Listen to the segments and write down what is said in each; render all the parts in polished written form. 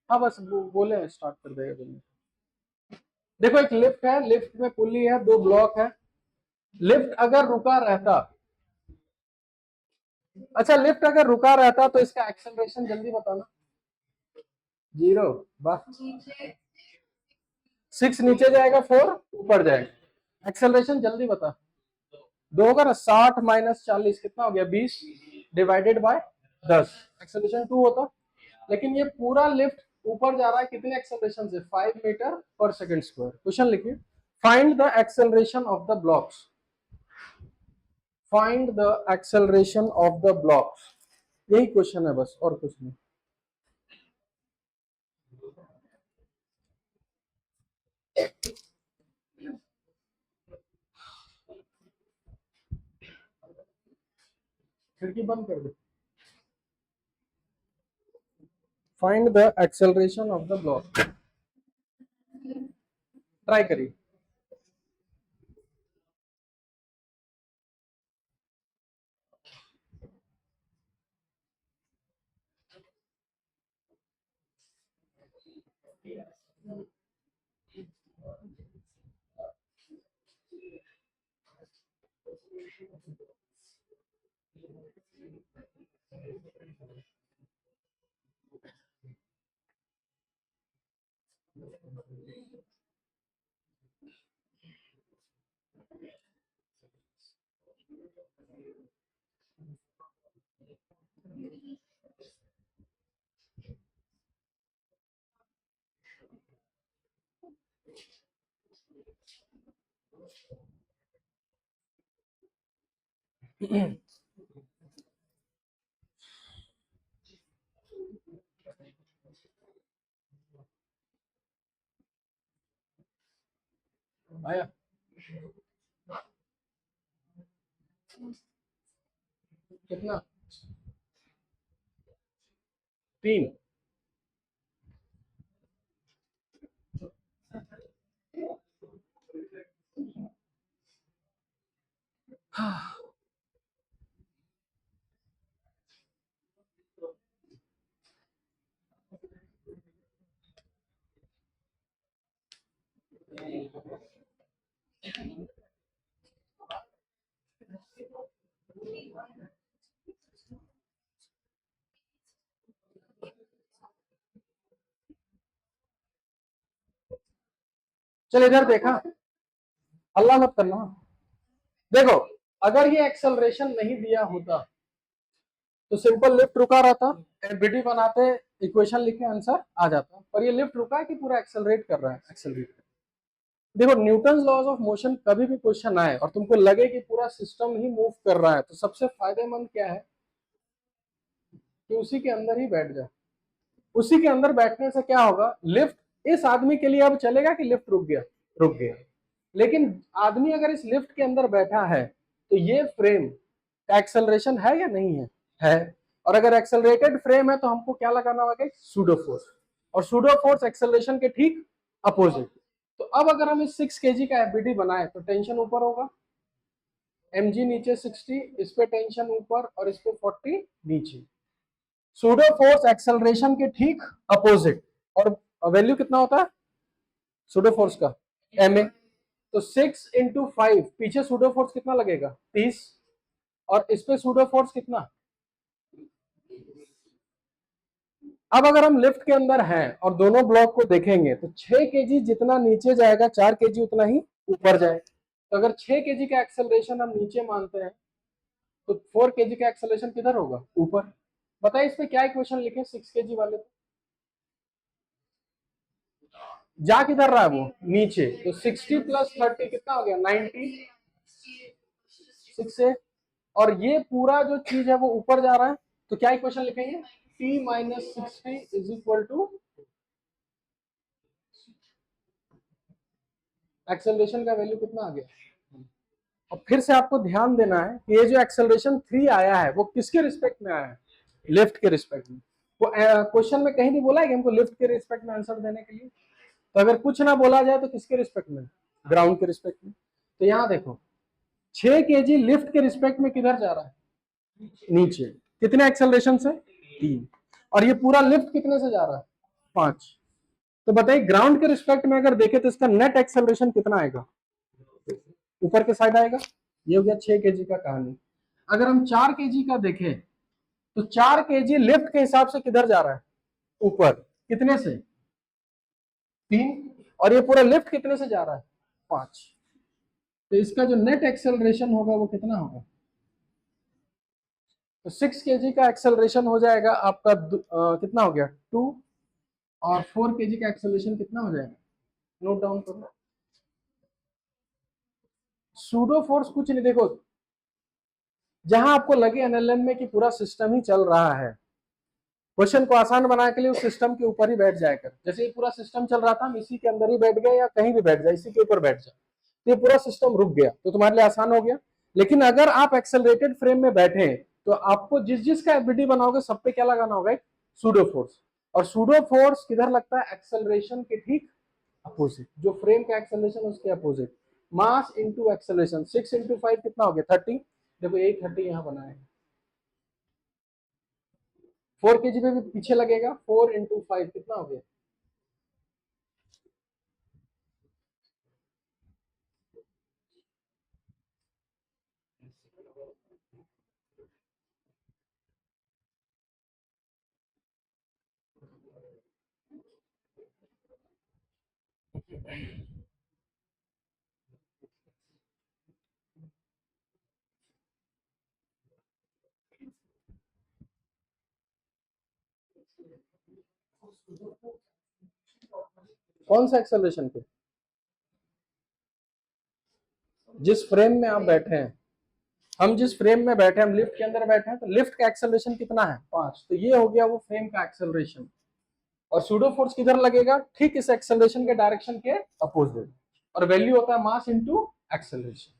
हाँ बस बोले स्टार्ट कर देगा तुमने। देखो एक लिफ्ट है, लिफ्ट में पुली है, दो ब्लॉक है। लिफ्ट अगर रुका रहता, अच्छा लिफ्ट अगर रुका रहता तो इसका एक्सेलरेशन जल्दी बताना। 0। बस 6 नीचे जाएगा, 4 ऊपर जाएगा। एक्सेलरेशन जल्दी बता। 2 होगा ना, 60 माइनस 40 कितना हो गया, 20 डिवाइडेड बाय 10, एक्सेलरेशन 2 होता। लेकिन ये पूरा लिफ्ट ऊपर जा रहा है कितने एक्सेलरेशन से, 5 मीटर पर सेकंड स्क्वायर। क्वेश्चन लिखिए, find the acceleration of the blocks. Find the acceleration of the blocks, यही क्वेश्चन है बस, और कुछ नहीं। खिड़की बंद कर दो। Find the acceleration of the block, try करिए। आया कितना, 3। चल इधर देखा, हल्ला मत करना। देखो अगर ये एक्सेलरेशन नहीं दिया होता तो सिंपल लिफ्ट रुका रहता, एनबीटी बनाते, इक्वेशन लिखे, आंसर आ जाता। पर ये लिफ्ट रुका है कि पूरा एक्सेलरेट कर रहा है, एक्सेलरेट। देखो न्यूटन लॉज ऑफ मोशन कभी भी क्वेश्चन आए और तुमको लगे कि पूरा सिस्टम ही मूव कर रहा है, तो सबसे फायदेमंद क्या है कि उसी के अंदर ही बैठ जाए। उसी के अंदर बैठने से क्या होगा, लिफ्ट इस आदमी के लिए अब चलेगा कि लिफ्ट रुक गया, रुक गया। लेकिन आदमी अगर इस लिफ्ट के अंदर बैठा है तो ये फ्रेम का एक्सेलरेशन है या नहीं है। और अगर एक्सेलरेटेड फ्रेम है तो हमको क्या लगाना होगा, सूडो फोर्स। और सूडो फोर्स एक्सेलरेशन के ठीक अपोजिट। तो अब अगर हम इस 6 kg का एफबीडी बनाए तो टेंशन ऊपर होगा, mg नीचे 60, इस पे टेंशन ऊपर और इस पे 40 नीचे। सूडो फोर्स एक्सेलरेशन के ठीक अपोजिट। और वैल्यू कितना होता है सूडो फोर्स का, ma। तो 6 इंटू 5, पीछे सूडो फोर्स कितना लगेगा, 30। और इस पे सूडो फोर्स कितना। अब अगर हम लिफ्ट के अंदर हैं और दोनों ब्लॉक को देखेंगे तो 6 kg जितना नीचे जाएगा 4 kg उतना ही ऊपर जाए। तो अगर 6 kg का एक्सेलरेशन हम नीचे मानते हैं तो 4 kg का एक्सेलरेशन किधर होगा, ऊपर। बताइए इस पे क्या इक्वेशन लिखे 6 kg वाले पे, जा किधर रहा है वो, नीचे। तो 60 प्लस 30 कितना हो गया, 90, 6 से। और ये पूरा जो चीज है वो ऊपर जा रहा है, तो क्या इक्वेशन लिखेंगे, t minus 60 is equal to acceleration का वैल्यू कितना आ गया। और फिर से आपको ध्यान देना है कि ये जो एक्सेलरेशन 3 आया है वो किसके रिस्पेक्ट में आया है, लिफ्ट के रिस्पेक्ट में। वो क्वेश्चन में कहीं नहीं बोला है कि हमको लिफ्ट के रिस्पेक्ट में आंसर देने के लिए। तो अगर कुछ ना बोला जाए तो किसके रिस्पेक्ट में, ग्राउंड के रिस्पेक्ट में। तो यहाँ देखो 6 kg लिफ्ट के रिस्पेक्ट में किधर जा रहा है, नीचे। कितने एक्सेलरेशन से, 3। और ये पूरा लिफ्ट कितने से जा रहा है, 5। तो बताइए ग्राउंड के रिस्पेक्ट में अगर देखें तो इसका नेट एक्सेलरेशन कितना आएगा, ऊपर के साइड आएगा। ये हो गया 6 kg का कहानी। अगर हम 4 kg का देखें तो 4 kg लिफ्ट के हिसाब से किधर जा रहा है, ऊपर, कितने से, 3, और ये पूरा लिफ्ट कितने से जा रहा है, 5। तो इसका जो नेट एक्सेलरेशन होगा वो कितना होगा, तो 6 kg का एक्सेलरेशन हो जाएगा आपका कितना हो गया 2, और 4 kg का एक्सेलरेशन कितना हो जाएगा, नोट डाउन करो। सूडो फोर्स कुछ नहीं, देखो जहां आपको लगे एनएलएम में कि पूरा सिस्टम ही चल रहा है, क्वेश्चन को आसान बनाने के लिए उस सिस्टम के ऊपर ही बैठ जाए कर। जैसे ये पूरा सिस्टम चल रहा था, हम इसी के अंदर ही बैठ गए या कहीं भी बैठ जाए, इसी के ऊपर बैठ जाए, तो ये पूरा सिस्टम रुक गया, तो तुम्हारे लिए आसान हो गया। लेकिन अगर आप एक्सेलरेटेड फ्रेम में बैठे तो आपको जिस जिस का एफबीडी बनाओगे सब पे क्या लगाना होगा, एक सूडो फोर्स। और सूडो फोर्स किधर लगता है, एक्सेलरेशन के ठीक अपोजिट, जो फ्रेम का एक्सेलरेशन उसके अपोजिट, मास इंटू एक्सेलरेशन। 6 इंटू 5 कितना हो गया 30। देखो यही 30 यहाँ बनाए, 4 kg पे भी पीछे लगेगा, 4 इंटू 5 कितना हो गया, कौन सा एक्सेलरेशन पे, जिस फ्रेम में आप बैठे हैं, हम जिस फ्रेम में बैठे हैं, हम लिफ्ट के अंदर बैठे हैं, तो लिफ्ट का एक्सेलरेशन कितना है 5, तो ये हो गया वो फ्रेम का एक्सेलरेशन। और सूडो फोर्स किधर लगेगा, ठीक इस एक्सेलरेशन के डायरेक्शन के अपोजिट, और वैल्यू होता है मास इंटू एक्सेलरेशन।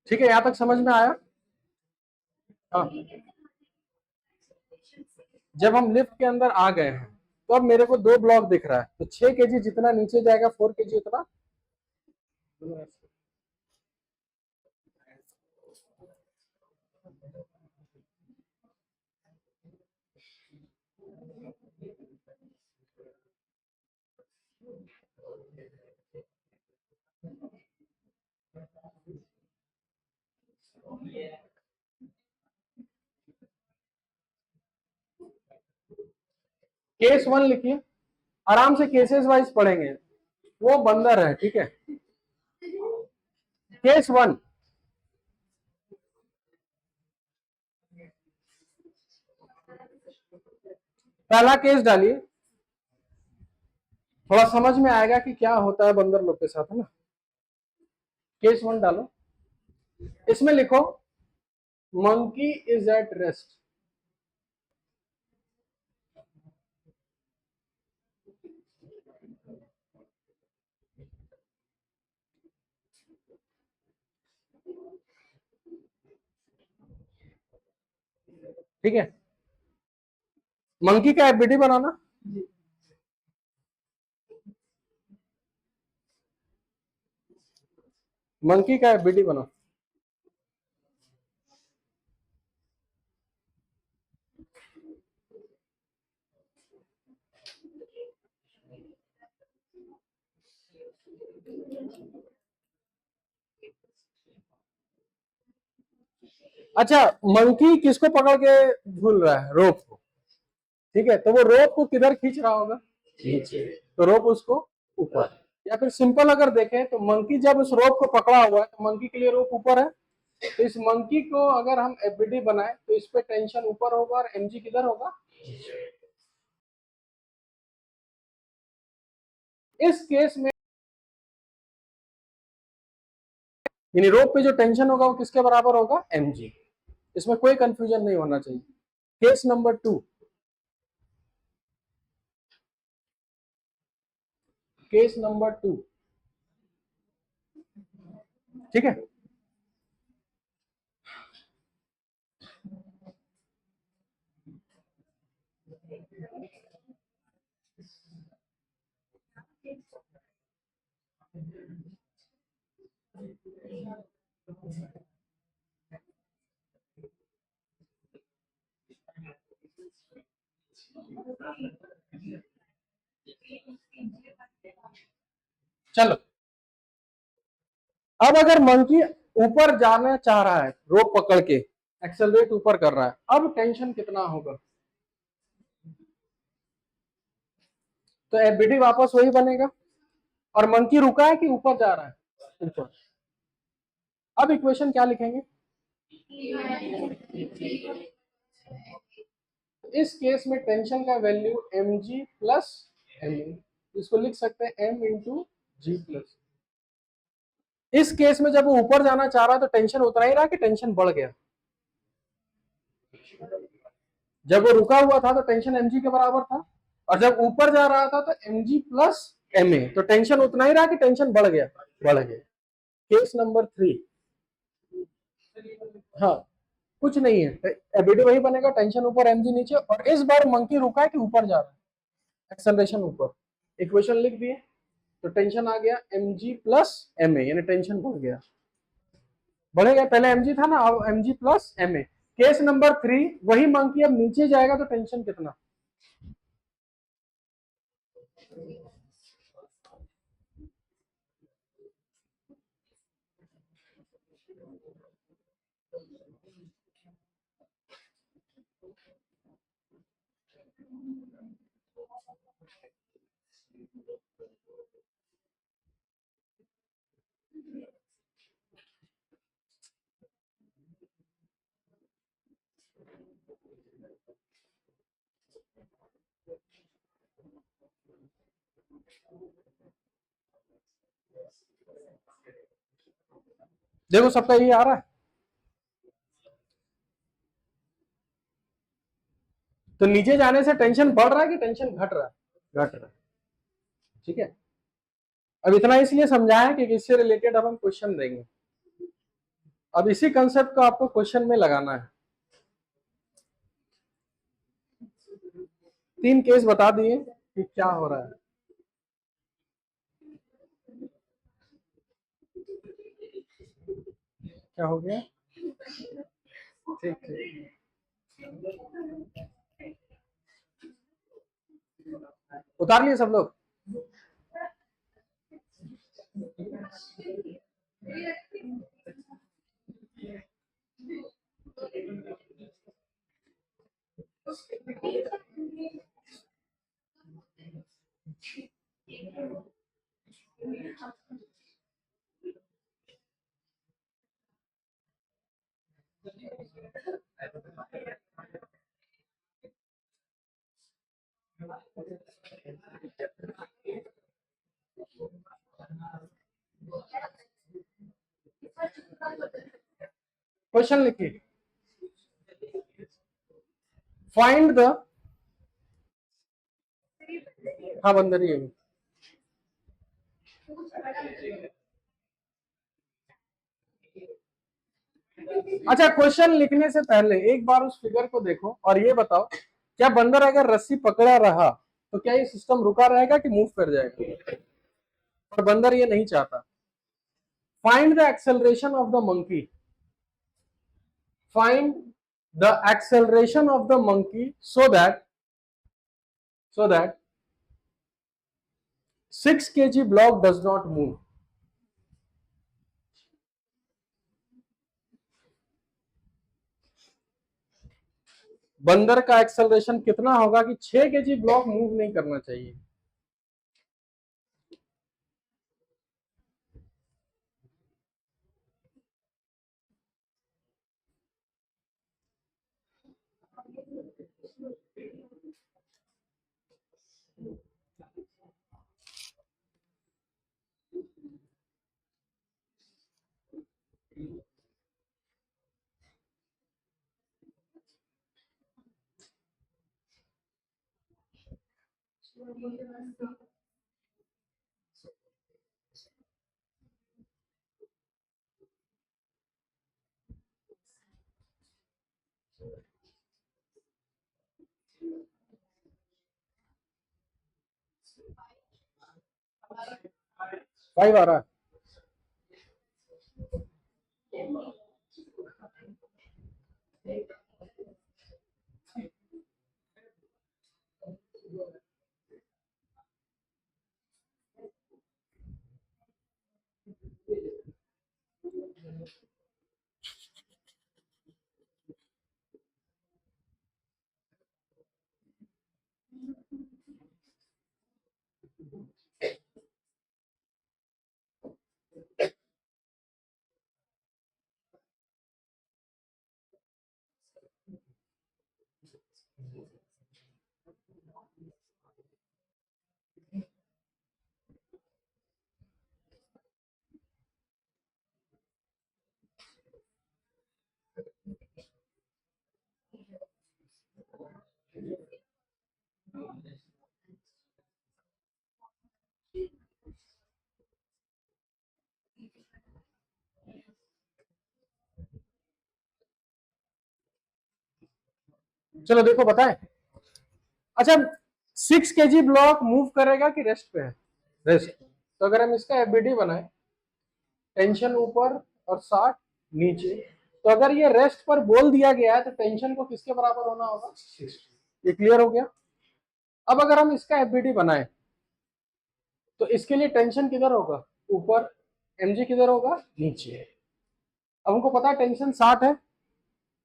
ठीक है, यहां तक समझ में आया। हाँ, जब हम लिफ्ट के अंदर आ गए हैं तो अब मेरे को 2 ब्लॉक दिख रहा है, तो 6 kg जितना नीचे जाएगा 4 kg उतना, केस 1 लिखिए, आराम से केसेस वाइज पढ़ेंगे, वो बंदर है, ठीक है। केस 1, पहला केस डालिए, थोड़ा समझ में आएगा कि क्या होता है बंदर लोग के साथ, है ना। केस 1 डालो, इसमें लिखो मंकी इज एट रेस्ट। ठीक है, मंकी का एफबीडी बनाना, मंकी का एफबीडी बनाओ। अच्छा, मंकी किसको पकड़ के झूल रहा है, रोप को, ठीक है, तो वो रोप को किधर खींच रहा होगा, नीचे, तो रोप उसको ऊपर। या फिर सिंपल अगर देखें तो मंकी जब उस रोप को पकड़ा हुआ है तो मंकी के लिए रोप ऊपर है, तो इस मंकी को अगर हम एफबीडी बनाए तो इस पे टेंशन ऊपर होगा और एमजी किधर होगा, इस केस में यानी रोप पे जो टेंशन होगा वो किसके बराबर होगा, एमजी। इसमें कोई कंफ्यूजन नहीं होना चाहिए। केस नंबर 2, केस नंबर 2, ठीक है। चलो, अब अगर मंकी ऊपर जाना चाह रहा है, रोप पकड़ के एक्सेलरेट ऊपर कर रहा है, अब टेंशन कितना होगा? तो एफबीडी वापस वही बनेगा, और मंकी रुका है कि ऊपर जा रहा है? ऊपर। अब इक्वेशन क्या लिखेंगे? इस केस में टेंशन का वैल्यू mg प्लस ma, इसको लिख सकते हैं m इंटू जी प्लस। इस केस में जब वो ऊपर जाना चाह रहा तो टेंशन उतना ही रहा कि टेंशन बढ़ गया? जब वो रुका हुआ था तो टेंशन mg के बराबर था, और जब ऊपर जा रहा था तो mg प्लस ma, तो टेंशन उतना ही रहा कि टेंशन बढ़ गया? बढ़ गया। केस नंबर 3, हाँ कुछ नहीं है, एबिडी वही बनेगा, टेंशन ऊपर mg नीचे, और इस बार मंकी रुका है कि ऊपर जा रहा है? एक्सेलरेशन ऊपर। इक्वेशन लिख दिए, तो टेंशन आ गया mg प्लस ma, यानी टेंशन बढ़ गया, बढ़ेगा। पहले mg था ना, अब mg plus ma। Case number 3, वही मंकी अब नीचे जाएगा तो टेंशन कितना? देखो सबका यही आ रहा है। तो नीचे जाने से टेंशन बढ़ रहा है कि टेंशन घट रहा है? घट रहा है, ठीक है। अब इतना इसलिए समझाया कि इससे रिलेटेड अब हम क्वेश्चन देंगे। अब इसी कंसेप्ट को आपको क्वेश्चन में लगाना है। 3 केस बता दिए कि क्या हो रहा है। क्या हो गया? ठीक ठीक, उतार लिए सब लोग? क्वेश्चन लिखिए, फाइंड द, हाँ बंदर ये। अच्छा, क्वेश्चन लिखने से पहले एक बार उस फिगर को देखो और ये बताओ, क्या बंदर अगर रस्सी पकड़ा रहा तो क्या ये सिस्टम रुका रहेगा कि मूव कर जाएगा? और बंदर ये नहीं चाहता। Find the acceleration of the monkey, find the acceleration of the monkey so that 6 kg block does not move। बंदर का एक्सेलरेशन कितना होगा कि 6 केजी ब्लॉक मूव नहीं करना चाहिए? 5 आ रहा है। चलो देखो बताए। अच्छा 6 kg ब्लॉक मूव करेगा कि रेस्ट पे है? रेस्ट। तो अगर हम इसका एफबीडी बनाए, टेंशन ऊपर और 60 नीचे, तो अगर ये रेस्ट पर बोल दिया गया है तो टेंशन को किसके बराबर होना होगा? 60। ये क्लियर हो गया। अब अगर हम इसका एफबीडी बनाए तो इसके लिए टेंशन किधर होगा? ऊपर। एमजी किधर होगा? नीचे। अब हमको पता है टेंशन 60 है।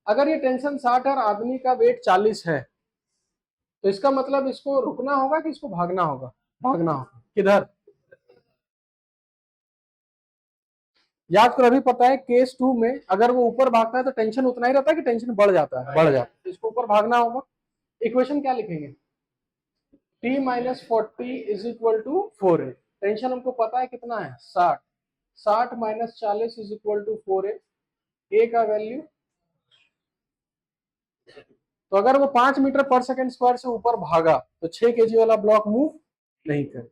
अगर ये टेंशन 60 है और आदमी का वेट 40 है, तो इसका मतलब इसको रुकना होगा कि इसको भागना होगा? भागना होगा। किधर? याद करो, अभी पता है केस 2 में अगर वो ऊपर भागता है तो टेंशन उतना ही रहता है कि टेंशन बढ़ जाता है? बढ़ जाता है। इसको ऊपर भागना होगा। इक्वेशन क्या लिखेंगे? t-40 is equal to 4a। Tension हमको पता है कितना है? 60। 60 minus 40 is equal to 4a। A का वैल्यू, तो अगर वो 5 मीटर पर सेकंड स्क्वायर से ऊपर भागा तो 6 kg वाला ब्लॉक मूव नहीं करे।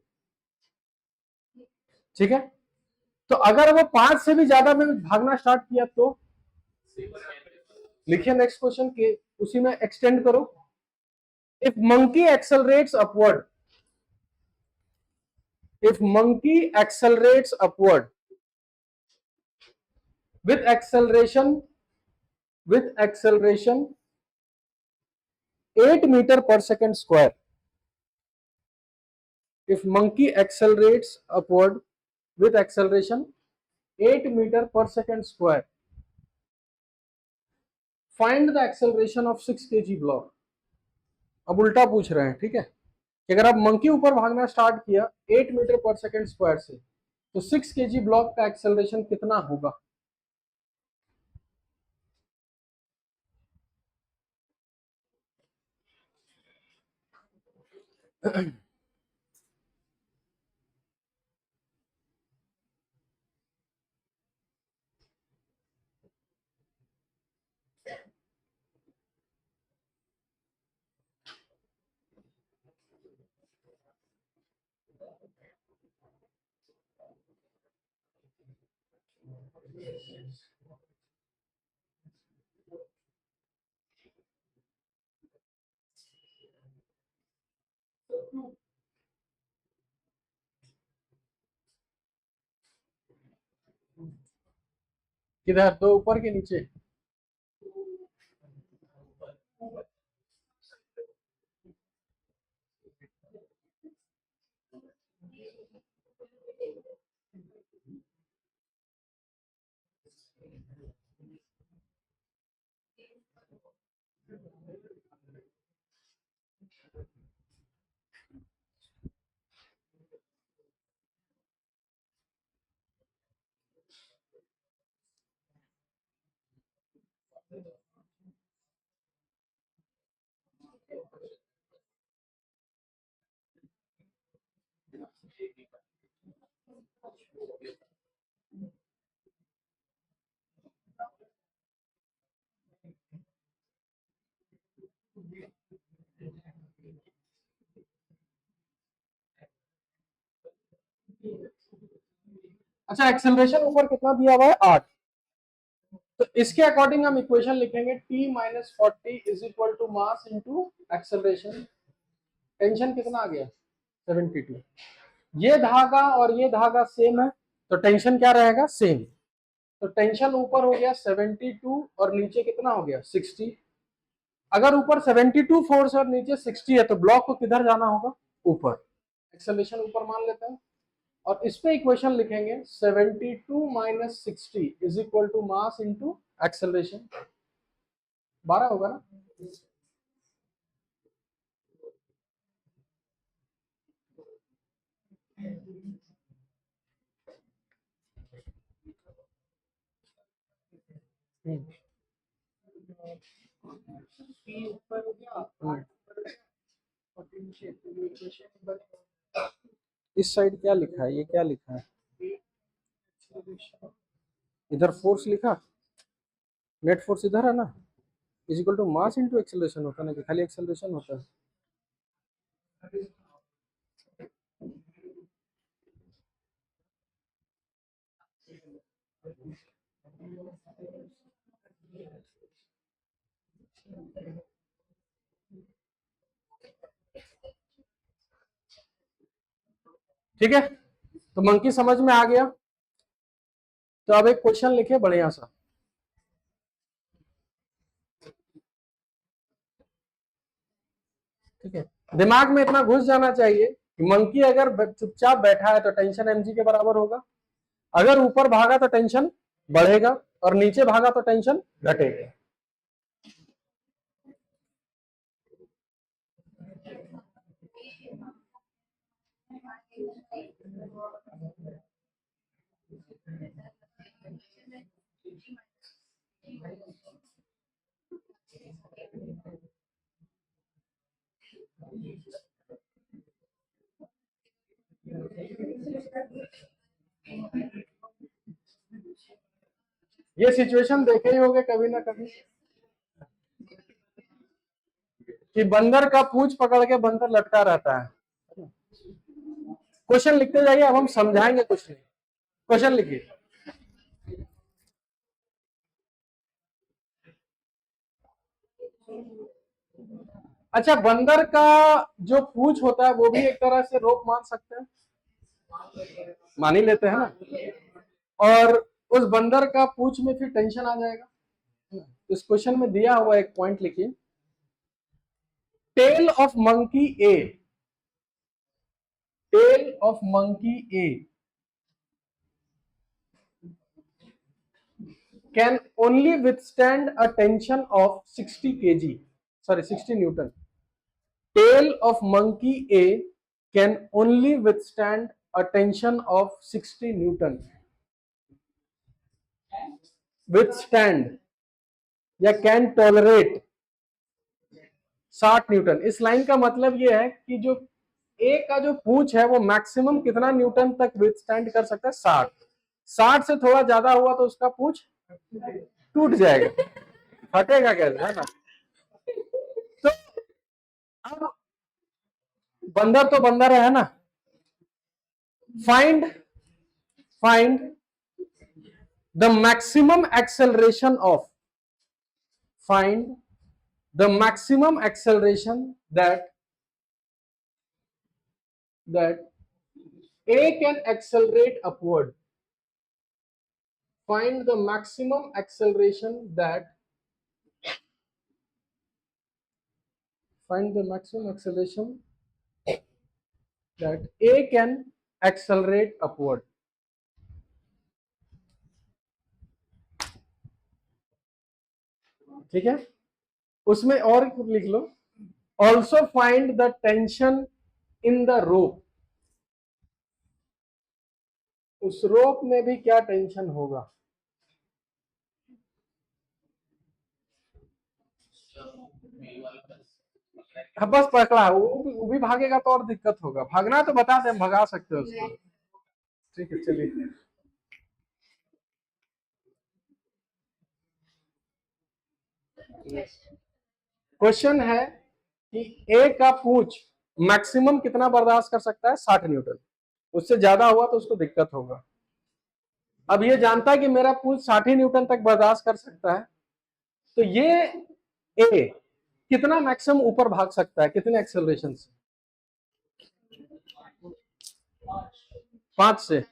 ठीक है। तो अगर वो 5 से भी ज्यादा में भागना स्टार्ट किया तो लिखिए नेक्स्ट क्वेश्चन के उसी में एक्सटेंड करो। If monkey accelerates upward, if monkey accelerates upward with acceleration 8 meter per second square, if monkey accelerates upward with acceleration 8 meter per second square, find the acceleration of 6 kg block। अब उल्टा पूछ रहे हैं, ठीक है, कि अगर आप मंकी ऊपर भागना स्टार्ट किया 8 मीटर पर सेकंड स्क्वायर से, तो 6 kg ब्लॉक का एक्सेलरेशन कितना होगा? किधर? तो ऊपर के नीचे? अच्छा एक्सेलरेशन ऊपर कितना दिया हुआ है? 8। तो इसके अकॉर्डिंग हम इक्वेशन लिखेंगे t-40 is equal to mass into acceleration. Tension कितना आ गया? 72। ये धागा और ये धागा सेम है तो टेंशन क्या रहेगा, सेम। तो टेंशन ऊपर हो गया 72 और नीचे कितना हो गया 60। अगर ऊपर 72 फोर्स और नीचे 60 है तो ब्लॉक को किधर जाना होगा, ऊपर। एक्सेलरेशन ऊपर मान लेते हैं और इस पे इक्वेशन लिखेंगे 72 minus 60 is equal to mass into acceleration, 12 होगा ना। इस साइड क्या लिखा है, ये क्या लिखा है, इधर फोर्स लिखा, नेट फोर्स इधर है ना, is equal to mass into acceleration होता है ना, कि खाली एक्सेलरेशन होता है। ठीक है, तो मंकी समझ में आ गया। तो अब एक क्वेश्चन लिखे बढ़िया सा। ठीक है, दिमाग में इतना घुस जाना चाहिए कि मंकी अगर चुपचाप बैठा है तो टेंशन mg के बराबर होगा, अगर ऊपर भागा तो टेंशन बढ़ेगा और नीचे भागा तो टेंशन घटेगा। ये सिचुएशन देखे ही होंगे कभी ना कभी कि बंदर का पूंछ पकड़ के बंदर लटका रहता है। क्वेश्चन लिखते जाइए, अब हम समझाएंगे कुछ नहीं। क्वेश्चन लिखिए। अच्छा, बंदर का जो पूंछ होता है वो भी एक तरह से रोप मान सकते हैं, मान ही लेते हैं ना। और उस बंदर का पूंछ में फिर टेंशन आ जाएगा। इस क्वेश्चन में दिया हुआ एक पॉइंट लिखिए, tail of monkey A, tail of monkey A can only withstand a tension of 60 kg, sorry 60 newton. Tail of monkey A can only withstand a tension of 60 newton. Withstand या can tolerate 60 Newton. इस line का मतलब ये है कि जो ए का जो पूंछ है वो मैक्सिमम कितना न्यूटन तक विथस्टैंड कर सकता है, 60। 60 से थोड़ा ज्यादा हुआ तो उसका पूंछ टूट जाएगा, फटेगा कैसे, है ना। तो अब बंदर तो बंदर है ना, find the maximum acceleration of, find the maximum acceleration that A can accelerate upward. Find the maximum acceleration that A can accelerate upward. ठीक है, उसमें और लिख लो, also find the tension in the rope, उस रोप में भी क्या टेंशन होगा। हाँ, बस पकड़ा, वो भी भागेगा तो और दिक्कत होगा, भागना तो बता दे, हम भगा सकते हैं उसको। ठीक है, चलिए। क्वेश्चन है कि ए का पूंछ मैक्सिमम कितना बर्दाश्त कर सकता है, 60 न्यूटन। उससे ज्यादा हुआ तो उसको दिक्कत होगा। अब ये जानता है कि मेरा पूंछ 60 न्यूटन तक बर्दाश्त कर सकता है, तो ये ए कितना मैक्सिमम ऊपर भाग सकता है, कितने एक्सेलरेशन से। 5 से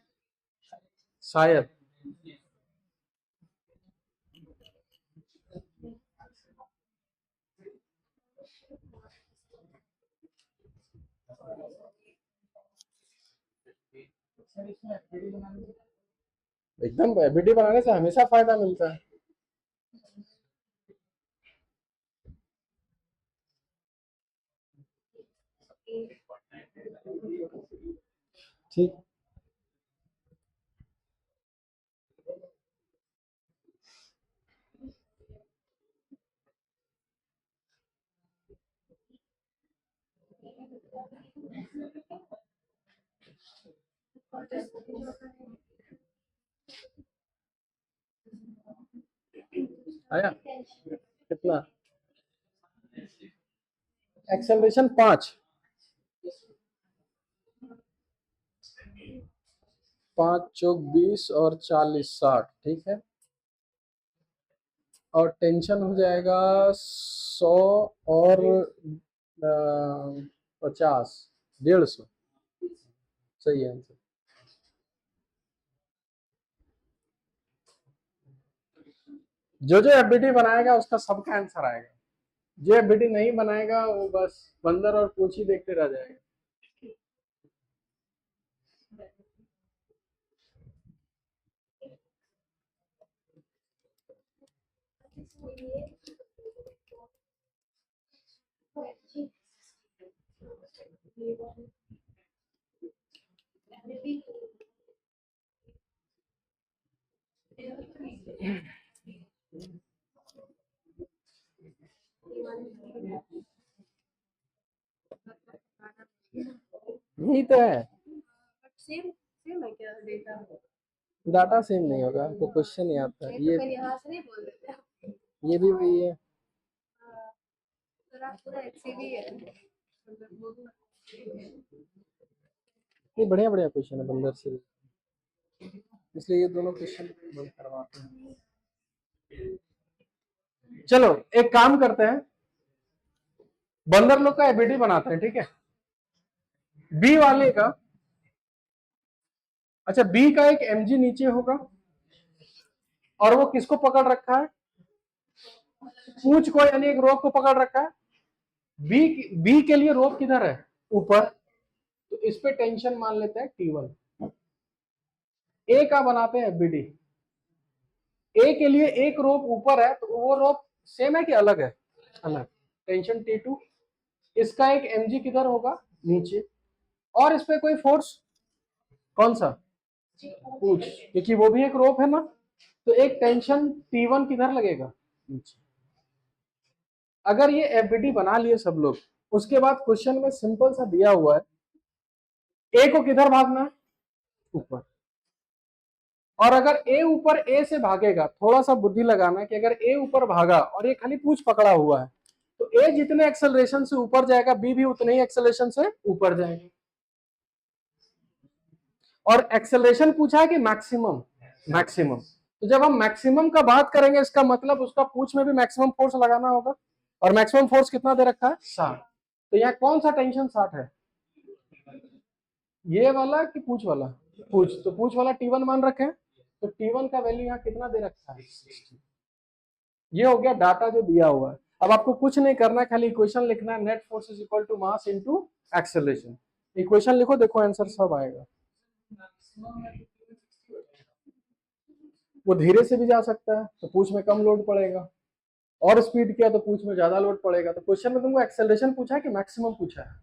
शायद। एकदम एबीडी बनाने से हमेशा फायदा मिलता है। ठीक। आया कितना? एक्सेलरेशन 5, 5 चौक 20 और 40 60, ठीक है। और टेंशन हो जाएगा 100 और 50, 150। सही है आंसर। जो जो एफबीटी बनाएगा उसका सबका आंसर आएगा। जो एफबीटी नहीं बनाएगा वो बस बंदर और पूछी देखते रह जाएगा। यही तो है। सेम सेम है क्या डेटा? डाटा सेम नहीं होगा, आपको क्वेश्चन याद था नहीं तो ये। फिर यहाँ से नहीं बोल देते आप। ये भी वही है। हाँ, तो आप पूरा एक्सीवी है मतलब बोलना। नहीं, बढ़िया बढ़िया क्वेश्चन है बंदर से, इसलिए ये दोनों क्वेश्चन बंद करवाते हैं। चलो एक काम करते हैं, बंदर लोग का एबीडी बनाते हैं, ठीक है। बी वाले का, अच्छा बी का एक एमजी नीचे होगा और वो किसको पकड़ रखा है? पूंछ को, यानी एक रोप को पकड़ रखा है। बी के लिए रोप किधर है? ऊपर। तो इस पे टेंशन मान लेते हैं T1। ए का बनाते हैं एफबीडी। ए के लिए एक रोप ऊपर है, तो वो रोप सेम है कि अलग है? अलग। Tension T2। इसका एक एमजी किधर होगा? नीचे। और इस पे कोई फोर्स कौन सा? पूछ, क्योंकि वो भी एक रोप है ना। तो एक टेंशन T1 किधर लगेगा? नीचे। अगर ये एफबीडी बना लिए सब लोग, उसके बाद क्वेश्चन में सिंपल सा दिया हुआ है, ए को किधर भागना है? ऊपर। और अगर ए ऊपर ए से भागेगा, थोड़ा सा बुद्धि लगाना कि अगर ए ऊपर भागा और ये खाली पूछ पकड़ा हुआ है, तो ए जितने एक्सेलरेशन से ऊपर जाएगा, बी भी उतने ही एक्सेलरेशन से ऊपर जाएगा। और एक्सेलरेशन पूछा है कि मैक्सिमम? मैक्सिमम। तो जब हम मैक्सिमम का बात करेंगे, इसका मतलब उसका पूछ में भी मैक्सिमम फोर्स लगाना होगा। और मैक्सिमम फोर्स कितना दे रखा है? 60। तो यहाँ कौन सा टेंशन 60 है? ये वाला कि पूछ वाला? पूछ। तो पूछ वाला T1 मान रखे हैं, तो T1 का वैल्यू यहाँ कितना दे रखा है? 60। ये हो गया डाटा जो दिया हुआ है। अब आपको कुछ नहीं करना है, खाली इक्वेशन लिखना है, net force is equal to mass into acceleration. Equation लिखो, देखो आंसर सब आएगा। वो धीरे से भी जा सकता है, तो पूछ में कम लोड पड़ेगा, और स्पीड किया तो पूछ में ज्यादा लोड पड़ेगा। तो क्वेश्चन में तुमको एक्सेलरेशन पूछा है कि मैक्सिमम पूछा है?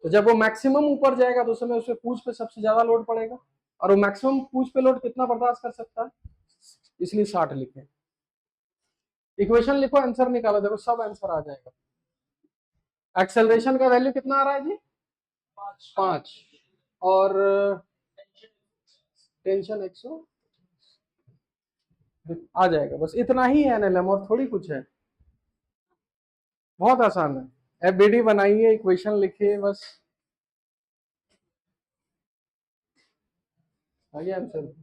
तो जब वो मैक्सिमम ऊपर जाएगा तो उस समय उसके पूछ पे सबसे ज्यादा लोड पड़ेगा, और वो मैक्सिमम पूछ पे लोड कितना बर्दाश्त कर सकता है? इसलिए 60 लिखे। इक्वेशन लिखो, आंसर निकालो, देखो सब आंसर आ जाएगा। एक्सेलरेशन का वैल्यू कितना आ रहा है जी? 5। और टेंशन 100 आ जाएगा। बस इतना ही है एनएलएम, और थोड़ी कुछ है, बहुत आसान है। एफबीडी बनाइए, इक्वेशन लिखिए, बस आ गया आंसर।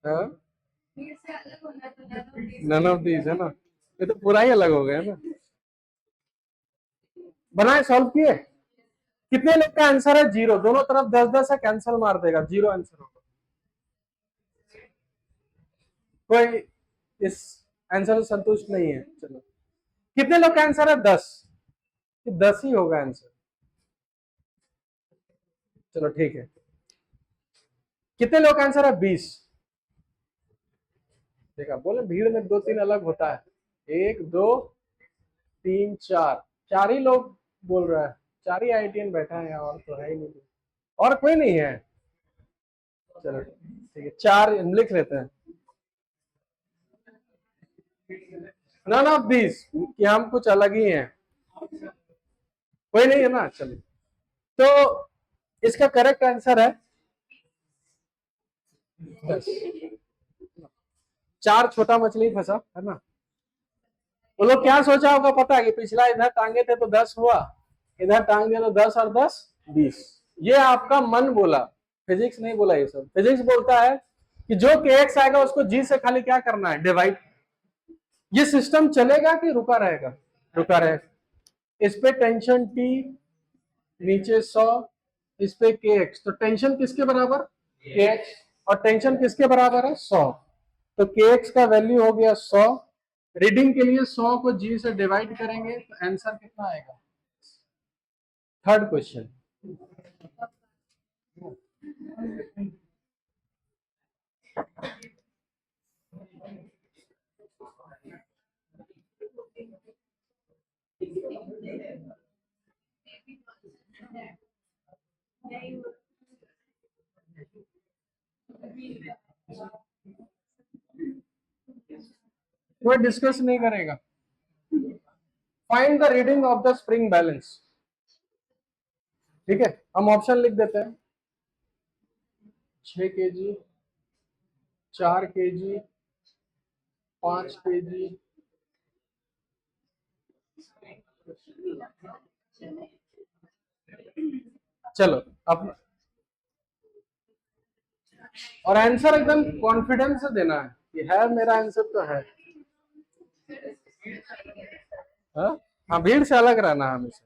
हाँ, भीड़ से अलग होना तो नन ऑफ दीज है ना, ये तो पूरा ही अलग हो गया ना। बनाए, सॉल्व किए। कितने लोग का आंसर है? जीरो। दोनों तरफ 10-10 है, कैंसिल मार देगा, जीरो आंसर होगा। कोई इस आंसर से संतुष्ट नहीं है? चलो, कितने लोग का आंसर है? 10। 10 ही होगा आंसर। चलो ठीक है। कितने लोग का आंसर है? 20। देखा, बोले भीड़ में दो तीन अलग होता है। 1 2 3 4, 4 ही लोग बोल रहा है। 4 ही आईटीएन बैठा है, और तो है ही नहीं, और कोई नहीं है। चलो ठीक है, 4 हम लिख लेते हैं। नन ऑफ दिस, कि हम कुछ अलग ही हैं, कोई नहीं है ना। चलिए, तो इसका करेक्ट आंसर है 10। 4 छोटा मछली फंसा है ना। वो लोग क्या सोचा होगा पता है? कि पिछला इधर टांगे थे तो 10 हुआ, इधर टांग दिया तो 10 और 10 20। ये आपका मन बोला, फिजिक्स नहीं बोला। ये सब फिजिक्स बोलता है कि जो के एक्स आएगा उसको जी से खाली क्या करना है? डिवाइड। ये सिस्टम चलेगा कि रुका रहेगा? रुका रहेगा। इस पे टेंशन टी, नीचे 100, इस पे के एक्स, तो टेंशन किसके बराबर? के एक्स। और टेंशन किसके बराबर है? 100। तो के एक्स का वैल्यू हो गया 100। रीडिंग के लिए 100 को जी से डिवाइड करेंगे तो आंसर कितना आएगा? Third question. कोई डिस्कस नहीं करेगा। Find the reading of the spring balance. ठीक है, हम ऑप्शन लिख देते हैं। 6 kg, 4 kg, 5 kg। चलो अब, और आंसर एकदम कॉन्फिडेंस से देना है कि है मेरा आंसर तो है। हाँ, हाँ, भीड़ से अलग रहना है हमेशा।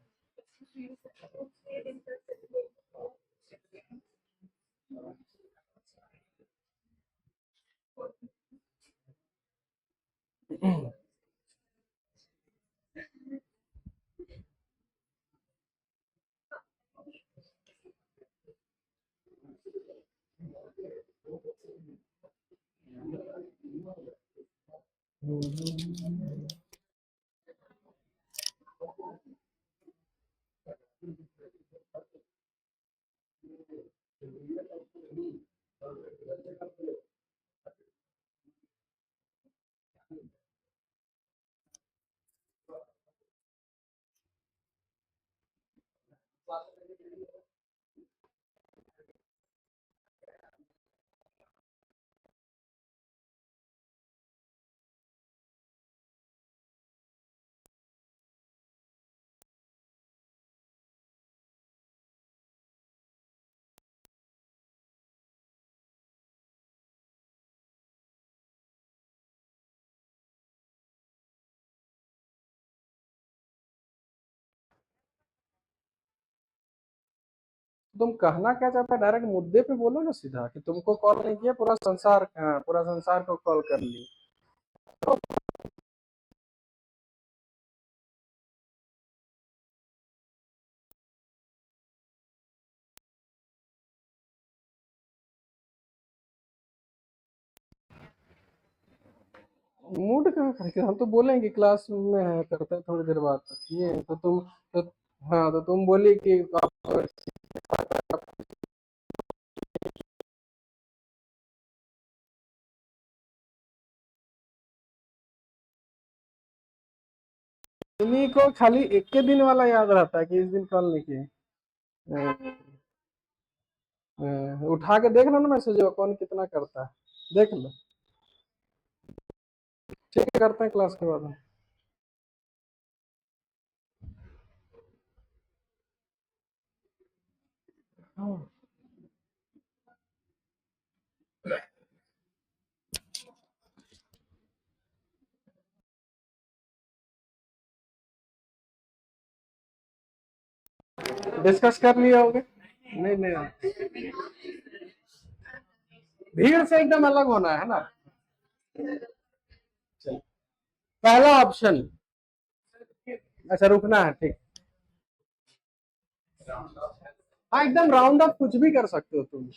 तुम कहना क्या चाहता है? डायरेक्ट मुद्दे पे बोलो ना सीधा, कि तुमको कॉल नहीं किया, पूरा संसार, हाँ, पूरा संसार को कॉल कर लिया। मूड कहाँ करके, हम तो बोलेंगे क्लास में है, करते हैं थोड़ी देर बाद। ये तो तुम, तो हाँ, तो तुम बोली कि तुम्ही को खाली एक के दिन वाला याद रहता है कि इस दिन कॉल नहीं किए। उठा के देख लो ना मैसेज, कौन कितना करता है, देख लो। ठीक है, करते हैं क्लास के बाद। हाँ। डिस्कस कर लिए होगे? नहीं नहीं, भीड़ से एकदम अलग होना है ना। चलो, पहला ऑप्शन, अच्छा रुकना है, ठीक। हाँ एकदम राउंड अप कुछ भी कर सकते हो तुम।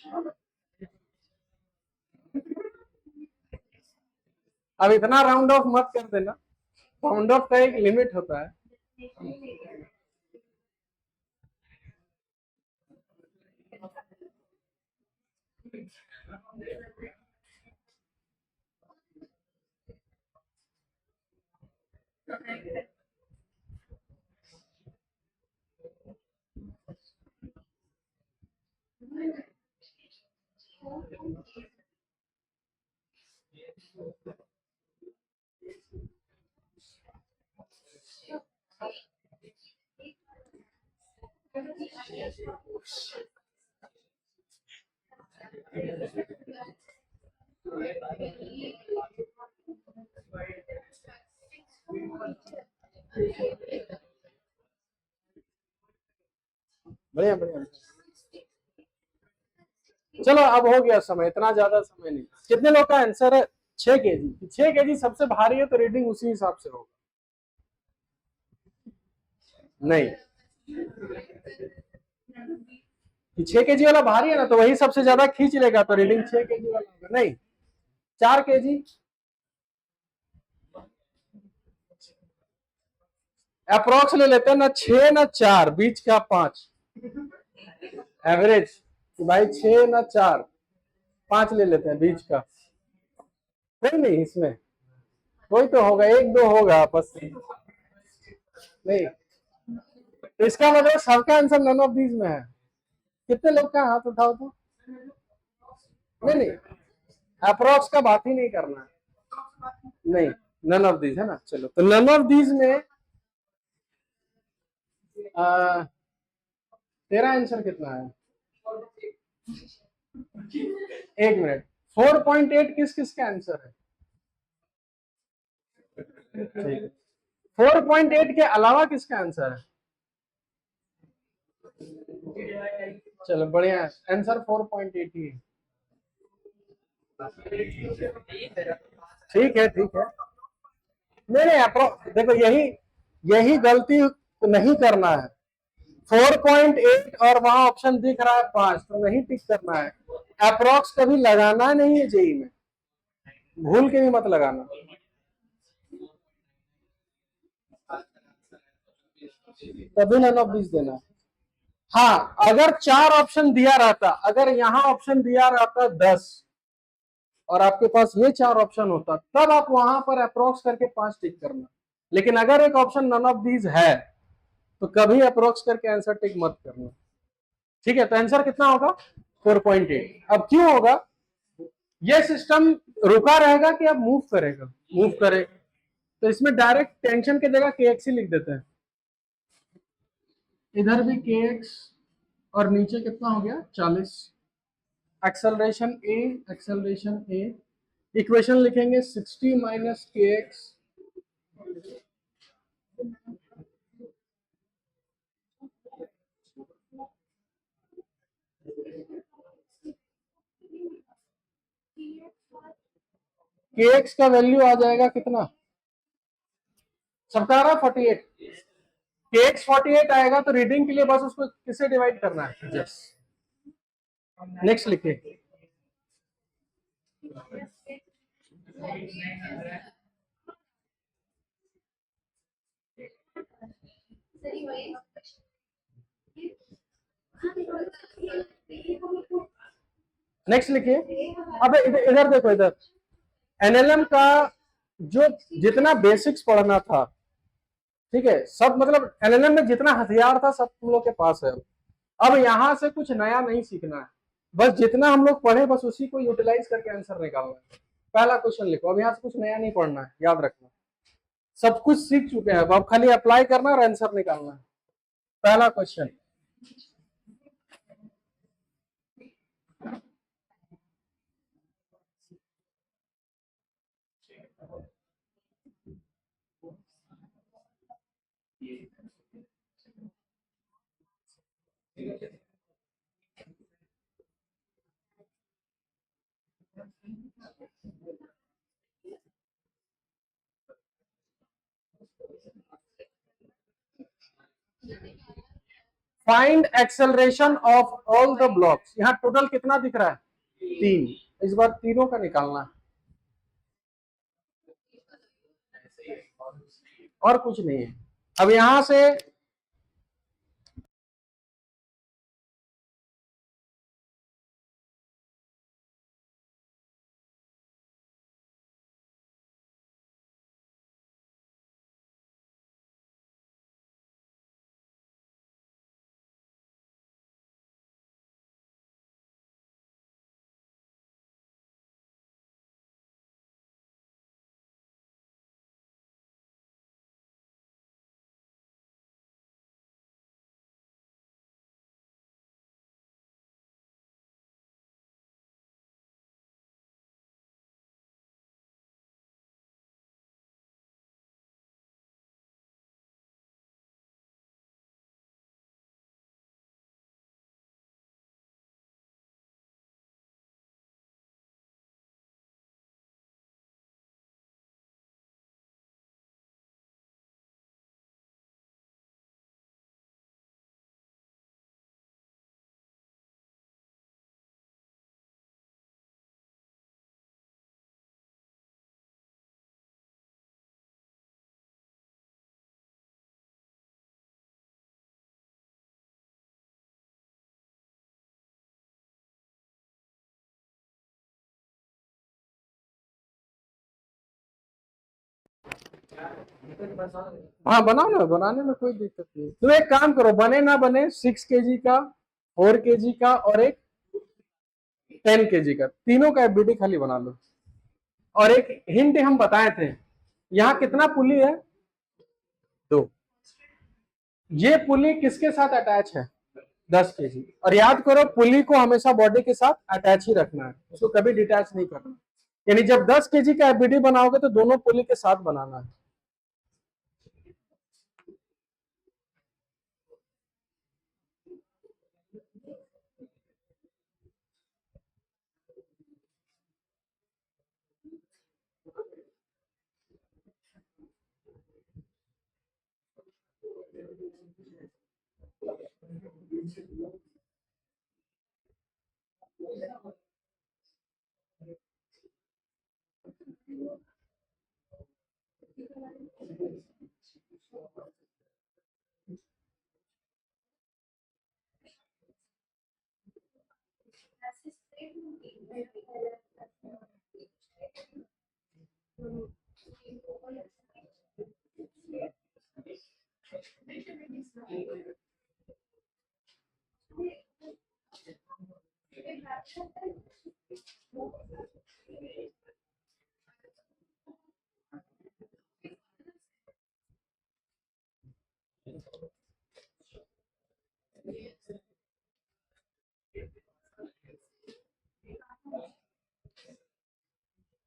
अब इतना राउंड ऑफ मत कर देना, राउंड ऑफ का एक लिमिट होता है। बढ़िया बढ़िया। चलो अब हो गया समय, इतना ज्यादा समय नहीं। कितने लोग का आंसर है? 6 kg। 6 kg सबसे भारी है तो रीडिंग उसी हिसाब से होगा। नहीं, 6 kg वाला भारी है ना, तो वही सबसे ज्यादा खींच लेगा, तो रीडिंग 6 kg वाला होगा। नहीं, 4 kg। अप्रोक्स ले लेते हैं ना, 6 ना 4, बीच का 5, एवरेज। भाई 6 ना 4, 5 ले लेते हैं बीच का। कोई नहीं इसमें, कोई तो होगा, एक दो होगा आपस में। नहीं, इसका मतलब सबका आंसर नन ऑफ दीज में है। कितने लोग का हाथ उठाओ तो। नहीं नहीं, अप्रोक्स का बात ही नहीं करना है। नहीं, नन ऑफ दीज है ना। चलो, तो नन ऑफ दीज में तेरा आंसर कितना है? 1 मिनट, 4.8 किस किस का आंसर है? ठीक है, 4.8 के अलावा किसका आंसर है? चलो बढ़िया, आंसर 4.8 ही है। ठीक है ठीक है। नहीं नहीं, देखो यही यही गलती नहीं करना है। 4.8 और वहां ऑप्शन दिख रहा है 5, तो नहीं टिक करना है। अप्रोक्स कभी लगाना नहीं है जेई में, भूल के भी मत लगाना। तभी नन ऑफ दिस देना। हाँ, अगर 4 ऑप्शन दिया रहता, अगर यहाँ ऑप्शन दिया रहता 10 और आपके पास ये 4 ऑप्शन होता, तब आप वहां पर अप्रोक्स करके 5 टिक करना। लेकिन अगर एक ऑप्शन नन ऑफ दीज है तो कभी अप्रोक्स करके आंसर टिक मत करना। ठीक है, तो आंसर कितना होगा? 4.8। अब क्यों होगा? ये सिस्टम रुका रहेगा कि अब मूव करेगा? मूव करेगा, तो इसमें डायरेक्ट टेंशन की जगह के एक्स ही लिख देते हैं। इधर भी के एक्स, और नीचे कितना हो गया? 40। एक्सेलरेशन ए, एक्सेलरेशन ए, इक्वेशन लिखेंगे 60 माइनस के एक्स। के एक्स का वैल्यू आ जाएगा कितना? सबका आ रहा 48। के एक्स 48 आएगा, तो रीडिंग के लिए बस उसको किससे डिवाइड करना है? नेक्स्ट लिखिए। नेक्स्ट लिखिए। अब इधर देखो, इधर एनएलएम का जो जितना बेसिक्स पढ़ना था, ठीक है, सब मतलब एलएलएम में जितना हथियार था सब तुम लोग के पास है। अब यहां से कुछ नया नहीं सीखना है, बस जितना हम लोग पढ़े बस उसी को यूटिलाइज करके आंसर निकालना है। पहला क्वेश्चन लिखो, अब यहाँ से कुछ नया नहीं पढ़ना है, याद रखना। सब कुछ सीख चुके हैं, अब खाली अप्लाई करना और आंसर निकालना है। पहला question, find acceleration of all the blocks. यहाँ टोटल कितना दिख रहा है? 3। इस बार तीनों का निकालना है, और कुछ नहीं है। अब यहां से हाँ बनाओ ना, बनाने में कोई दिक्कत नहीं। तो एक काम करो, बने ना बने 6 kg का, 4 kg का और एक 10 kg का, तीनों का एफबीडी खाली बना लो। और एक हिंट हम बताए थे, यहाँ कितना पुली है? 2। ये पुली किसके साथ अटैच है? 10 kg। और याद करो पुली को हमेशा बॉडी के साथ अटैच ही रखना है, उसको कभी डिटैच नहीं करना। यानी जब 10 kg का एफबीडी बनाओगे तो दोनों पुली के साथ बनाना है।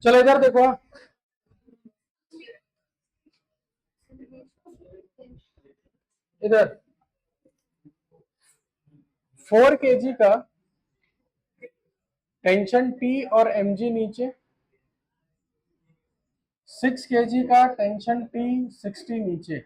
चलो इधर देखो, इधर 4 kg का टेंशन टी और mg नीचे, 6 kg का टेंशन टी 60 नीचे।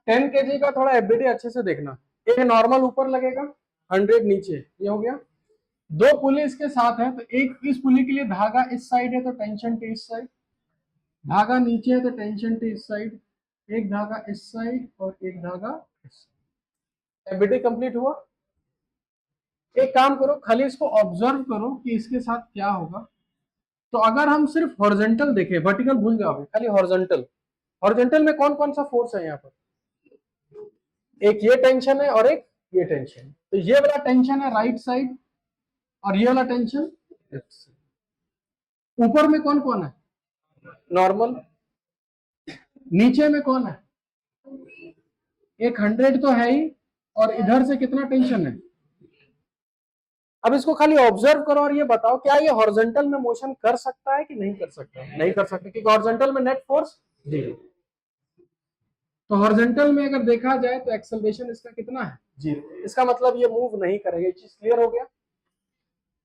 टेन केजी का थोड़ा एफबीडी अच्छे से देखना। एक नॉर्मल ऊपर लगेगा, 100 नीचे, ये हो गया। 2 पुली इसके साथ है, तो एक इस पुली के लिए धागा इस साइड है तो टेंशन टी इस साइड, धागा नीचे है तो टेंशन टी इस साइड, एक धागा इस साइड और एक धागा इस साइड। एफबीडी कंप्लीट हुआ। एक काम करो, खाली इसको ऑब्जर्व करो कि इसके साथ क्या होगा। तो अगर हम सिर्फ हॉरिजॉन्टल देखें, वर्टिकल भूल जाओगे, खाली हॉरिजॉन्टल। हॉरिजॉन्टल में कौन कौन सा फोर्स है यहाँ पर? एक ये टेंशन है और एक ये टेंशन। तो ये वाला टेंशन है राइट साइड और ये वाला टेंशन लेफ्ट साइड। ऊपर में कौन कौन है? नॉर्मल। नीचे में कौन है? एक 100 तो है ही, और इधर से कितना टेंशन है? अब इसको खाली ऑब्जर्व करो और ये बताओ क्या ये हॉरिजॉन्टल में मोशन कर सकता है कि नहीं कर सकता? नहीं कर सकता, क्योंकि हॉरिजॉन्टल में नेट फोर्स 0। तो हॉरिजॉन्टल में अगर देखा जाए तो एक्सेलरेशन इसका कितना है, 0। इसका मतलब ये मूव नहीं करेगा। ये चीज क्लियर हो गया।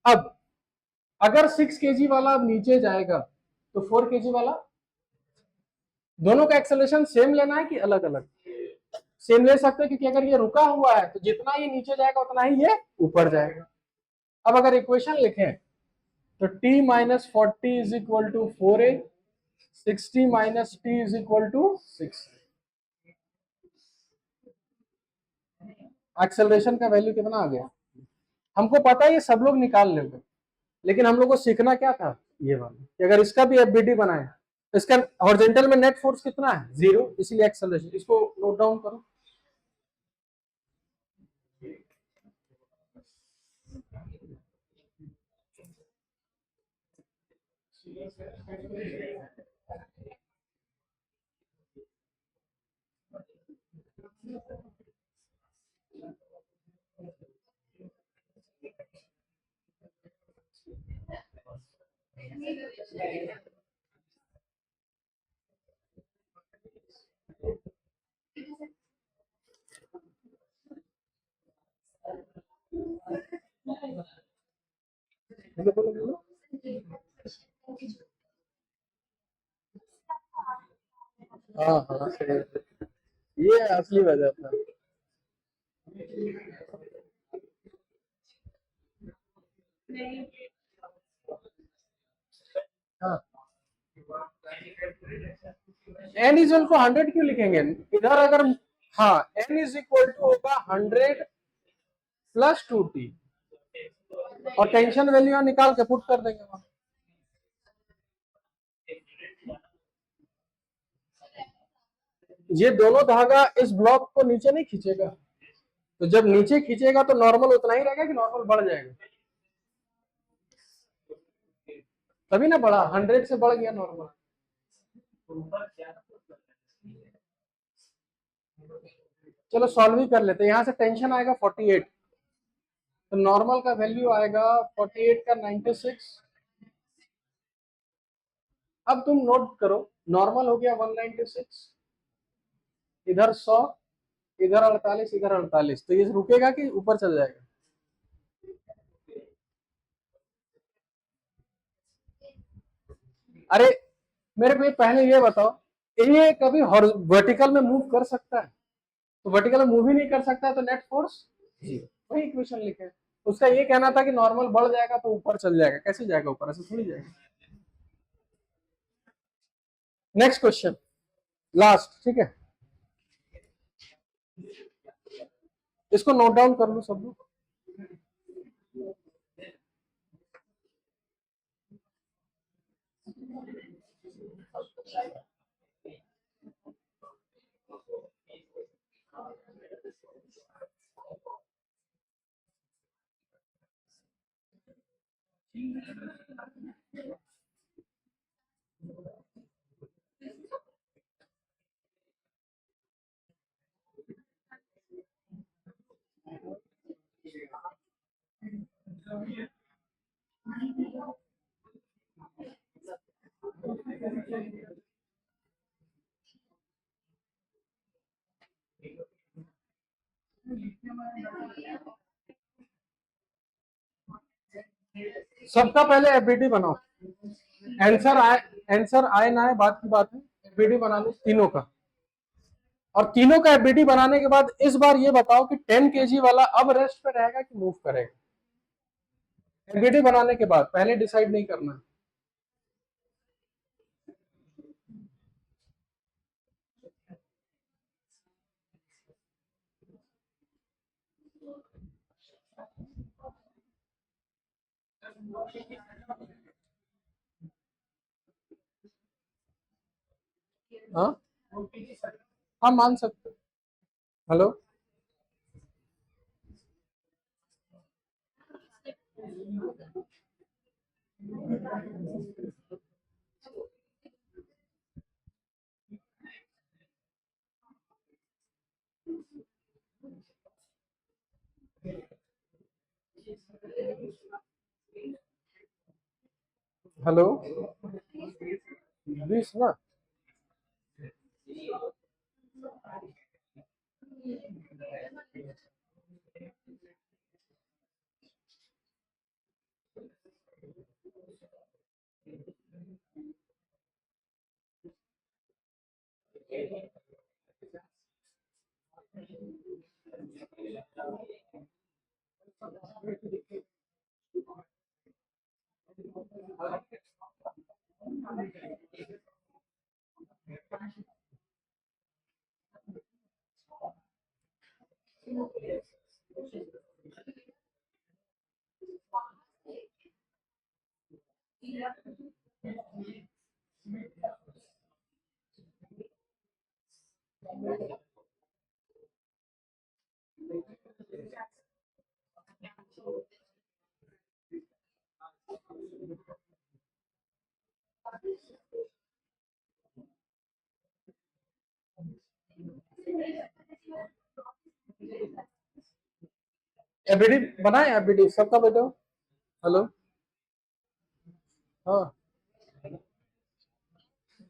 अब अगर 6 केजी वाला अब नीचे जाएगा तो 4 केजी वाला, दोनों का एक्सेलरेशन सेम लेना है कि अलग अलग? सेम ले सकते हैं, क्योंकि अगर ये रुका हुआ है तो जितना ये नीचे जाएगा उतना ही ये ऊपर जाएगा। अब अगर इक्वेशन लिखें तो t minus 40 is equal to 4a, 60 minus t is equal to 6। Acceleration का वैल्यू कितना आ गया? हमको पता है ये सब लोग निकाल लेंगे, लेकिन हम लोग को सीखना क्या था, ये वाला कि अगर इसका भी एफबीडी बनाए, इसका हॉरिजॉन्टल में नेट फोर्स कितना है, 0, इसीलिए एक्सेलरेशन। इसको नोट डाउन करो। हाँ हाँ सही है। ये असली वजह था। हाँ, n इज इक्वल टू 100 क्यों लिखेंगे इधर? अगर हाँ, n इज इक्वल टू होगा 100 प्लस 2t, और टेंशन वैल्यू यहाँ निकाल के पुट कर देंगे वहां। ये दोनों धागा इस ब्लॉक को नीचे नहीं खींचेगा, तो जब नीचे खींचेगा तो नॉर्मल उतना ही रहेगा कि नॉर्मल बढ़ जाएगा? तभी ना बढ़ा, 100 से बढ़ गया नॉर्मल। चलो सॉल्व ही कर लेते हैं। यहाँ से टेंशन आएगा 48, तो नॉर्मल का वैल्यू आएगा 48 का 96। अब तुम नोट करो, नॉर्मल हो गया 196, इधर 100, इधर 48, इधर 48, तो ये रुकेगा कि ऊपर चल जाएगा? अरे मेरे को पहले ये बताओ, ये कभी वर्टिकल में मूव कर सकता है? तो वर्टिकल में मूव ही नहीं कर सकता है, तो नेट फोर्स 0। वही इक्वेशन लिखे। उसका ये कहना था कि नॉर्मल बढ़ जाएगा तो ऊपर चल जाएगा। कैसे जाएगा ऊपर? ऐसे थोड़ी जाएगा। नेक्स्ट क्वेश्चन, लास्ट, ठीक है? इसको नोट डाउन कर लो सब लोग। सबका पहले एफबीडी बनाओ। आंसर आए ना आए बात की बात है, एफबीडी बना लो तीनों का। और तीनों का एफबीडी बनाने के बाद इस बार ये बताओ कि 10 केजी वाला अब रेस्ट पे रहेगा कि मूव करेगा? एफबीडी बनाने के बाद, पहले डिसाइड नहीं करना। हाँ हाँ, मान सकते। हेलो, हेलो, 20 ना? एबीडी बनाए, एबीडी सबका बेटा। हेलो, हाँ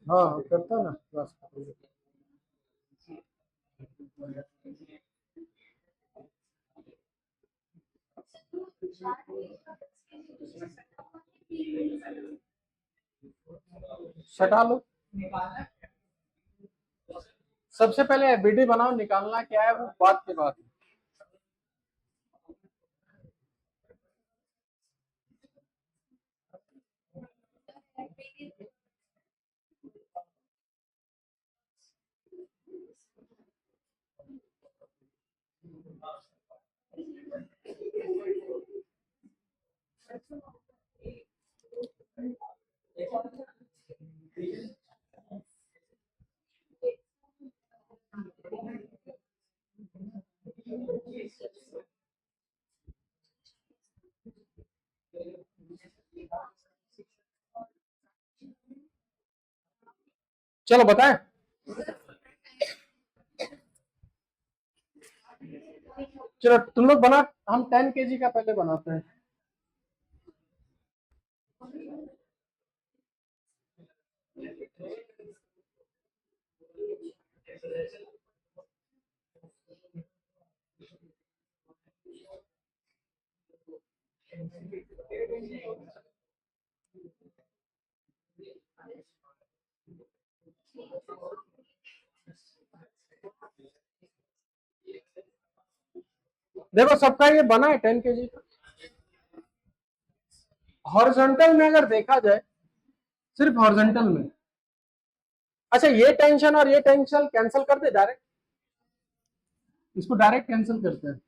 हाँ करता ना क्लास। सटा लो, सबसे पहले एबीडी बनाओ, निकालना क्या है वो बात की बात है। चलो बताएं, चलो तुम लोग बना, हम 10 केजी का पहले बनाते हैं। देखो सबका ये बना है 10 केजी का। हॉरिजॉन्टल में अगर देखा जाए, सिर्फ हॉरिजॉन्टल में, अच्छा ये टेंशन और ये टेंशन कैंसिल कर दे डायरेक्ट, इसको डायरेक्ट कैंसिल करते हैं,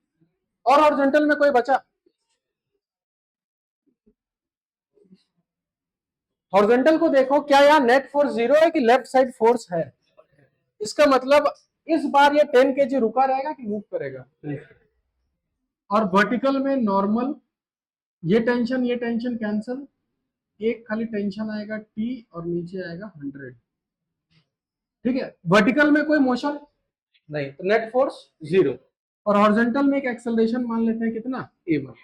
और हॉरिजॉन्टल में कोई बचा? हॉरिजॉन्टल को देखो, क्या यहाँ नेट फोर्स 0 है कि लेफ्ट साइड फोर्स है? इसका मतलब इस बार ये 10 केजी रुका रहेगा कि मूव करेगा। और वर्टिकल में नॉर्मल, ये टेंशन कैंसिल, एक खाली टेंशन आएगा टी और नीचे आएगा 100। ठीक है, वर्टिकल में कोई मोशन नहीं, तो नेट फोर्स 0। और हॉरिजॉन्टल में एक एक्सेलरेशन मान लेते हैं कितना, a1।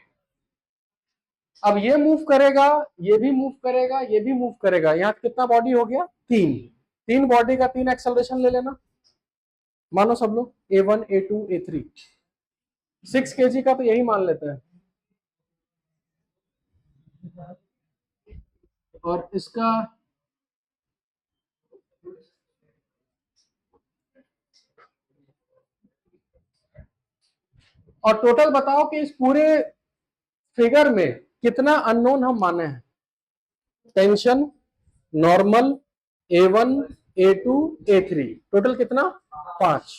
अब ये मूव करेगा, ये भी मूव करेगा, ये भी मूव करेगा, यहाँ कितना बॉडी हो गया, 3 बॉडी का 3 एक्सेलरेशन ले लेना, मानो सब लोग a1 a2 a3। 6 केजी का तो यही मान लेते हैं। और इसका और टोटल बताओ कि इस पूरे फिगर में कितना अननोन हम माने हैं। Tension, normal, a1 a2 a3, total कितना, 5।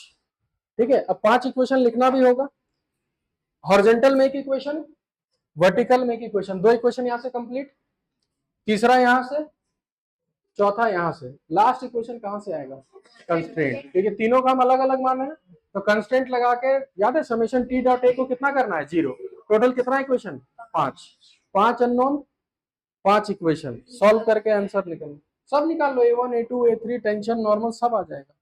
ठीक है, अब 5 इक्वेशन लिखना भी होगा। हॉरिजॉन्टल में एक इक्वेशन, वर्टिकल में एक इक्वेशन, 2 इक्वेशन यहां से कंप्लीट, तीसरा यहां से, चौथा यहां से, लास्ट इक्वेशन कहां से आएगा, कंस्ट्रेंट, क्योंकि तीनों का हम अलग अलग माने हैं। तो कंस्ट्रेंट लगा के, याद है समेशन टी डॉट ए को कितना करना है, 0। टोटल कितना इक्वेशन, 5 अननोन, 5 इक्वेशन सॉल्व करके आंसर निकल, सब निकाल लो, a1 a2 a3 tension normal सब आ जाएगा।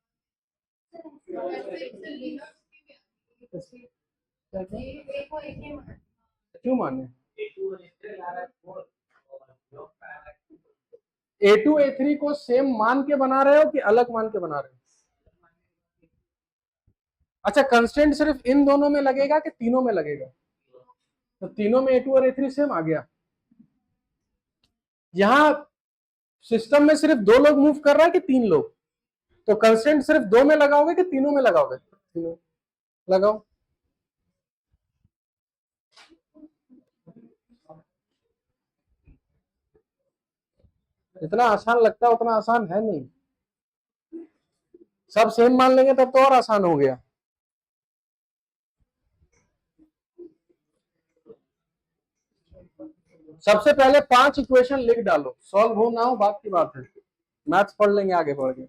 क्यों माने, a2 a3 को सेम मान के बना रहे हो कि अलग मान के बना रहे हो? अच्छा, कंस्टेंट सिर्फ इन दोनों में लगेगा कि तीनों में लगेगा? तो तीनों में A2 और A3 सेम आ गया। यहां सिस्टम में सिर्फ 2 लोग मूव कर रहा है कि 3 लोग? तो कंस्टेंट सिर्फ 2 में लगाओगे कि तीनों में लगाओगे? तीनों लगाओ। जितना आसान लगता है उतना आसान है नहीं। सब सेम मान लेंगे तब तो और आसान हो गया। सबसे पहले 5 इक्वेशन लिख डालो, सॉल्व हो ना हो बात की बात है, मैथ्स पढ़ लेंगे आगे बढ़ के,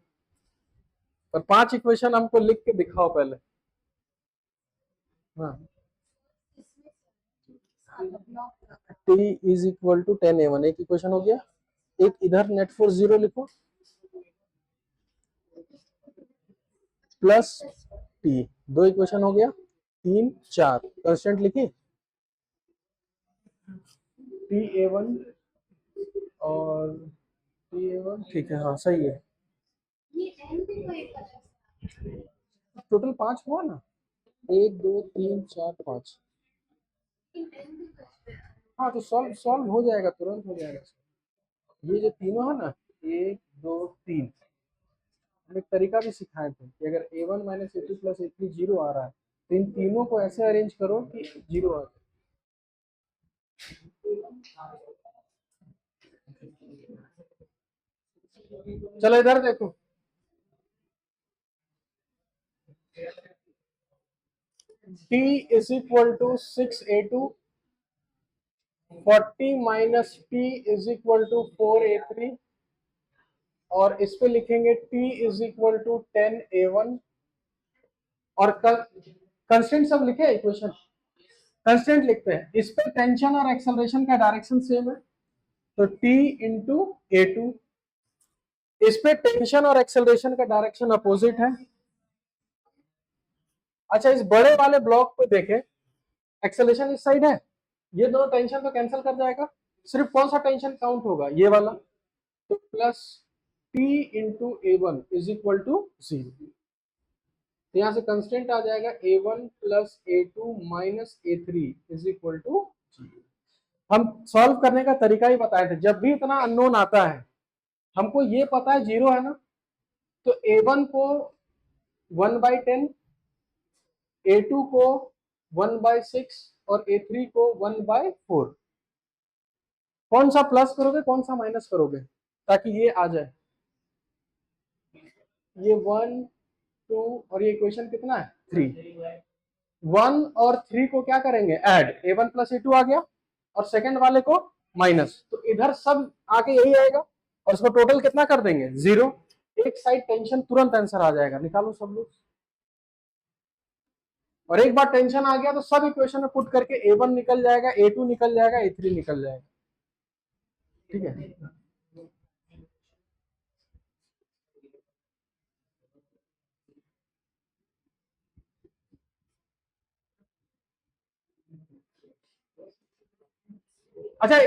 पर 5 इक्वेशन हमको लिख के दिखाओ पहले। हाँ, t is equal to 10a1, एक इक्वेशन हो गया। एक इधर नेट फोर्स 0 लिखो, प्लस t, 2 इक्वेशन हो गया। 3 4 कांस्टेंट लिखी, ta1 और ta1, ठीक है, हाँ सही है। टोटल 5 हुआ ना, 1 2 3 4 5। हाँ तो सॉल्व सॉल्व हो जाएगा, तुरंत हो जाएगा। ये जो तीनों है ना, 1 2 3, हम एक तरीका भी सिखाए थे कि अगर a1 minus a2 plus a3 zero आ रहा है तो इन तीनों को ऐसे अरेंज करो कि जीरो आ जाए। चलो इधर देखो, t is equal to 6a2, 40 minus t is equal to 4a3, और इस पे लिखेंगे t is equal to 10a1, और कंस्टेंट सब लिखे इक्वेशन, कंस्टेंट लिखते हैं। इस पे टेंशन और एक्सेलरेशन का डायरेक्शन सेम है, तो t इंटू a2। इस पे टेंशन और एक्सेलरेशन का डायरेक्शन अपोजिट है। अच्छा, इस बड़े वाले ब्लॉक पे देखें, एक्सेलरेशन इस साइड है, ये दोनों टेंशन तो कैंसिल कर जाएगा, सिर्फ कौन सा टेंशन काउंट होगा, ये वाला। तो plus t into a1 is equal to 0। तो यहां से कंस्टेंट आ जाएगा a1 plus a2 minus a3 is equal to 0। हम सॉल्व करने का तरीका ही बताए थे, जब भी इतना अननोन आता है, हमको ये पता है 0 है ना, तो a1 को 1/10, a2 को 1/6 और a3 को 1/4। कौन सा प्लस करोगे कौन सा माइनस करोगे ताकि ये आ जाए? ये 1 2 और ये इक्वेशन कितना है 3। 1 और 3 को क्या करेंगे ऐड, a1 प्लस a2 आ गया, और सेकंड वाले को माइनस, तो इधर सब आके यही आएगा, और इसको टोटल कितना कर देंगे 0। एक साइड टेंशन, तुरंत आंसर आ जाएगा, निकालो सब लोग। और एक बार टेंशन आ गया तो सब इक्वेशन में पुट करके a1 निकल जाएगा, a2 निकल जाएगा, a3 निकल जाएगा। ठीक है, अच्छा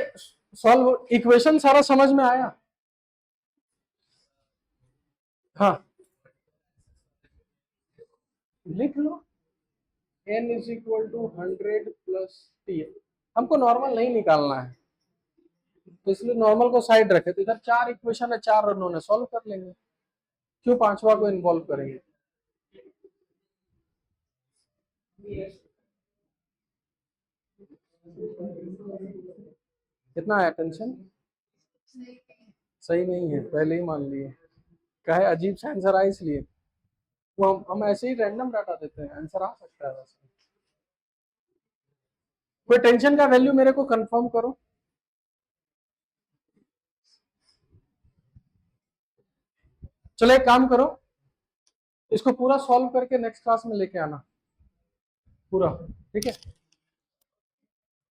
सॉल्व इक्वेशन सारा समझ में आया? हाँ लिख लो, n is equal to 100 plus t। हमको नॉर्मल नहीं निकालना है, तो इसलिए नॉर्मल को साइड रखे, तो इधर 4 इक्वेशन है, 4 रनों ने सॉल्व कर लेंगे, क्यों पांचवा को इन्वॉल्व करेंगे। कितना है टेंशन? सही नहीं है, पहले ही मान लिए, कहे अजीब सा आंसर आया इसलिए। वो हम ऐसे ही रैंडम डाटा देते हैं, आंसर आ सकता है वैसे। कोई टेंशन का वैल्यू मेरे को कंफर्म करो। चलो एक काम करो, इसको पूरा सॉल्व करके नेक्स्ट क्लास में लेके आना पूरा, ठीक है।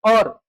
और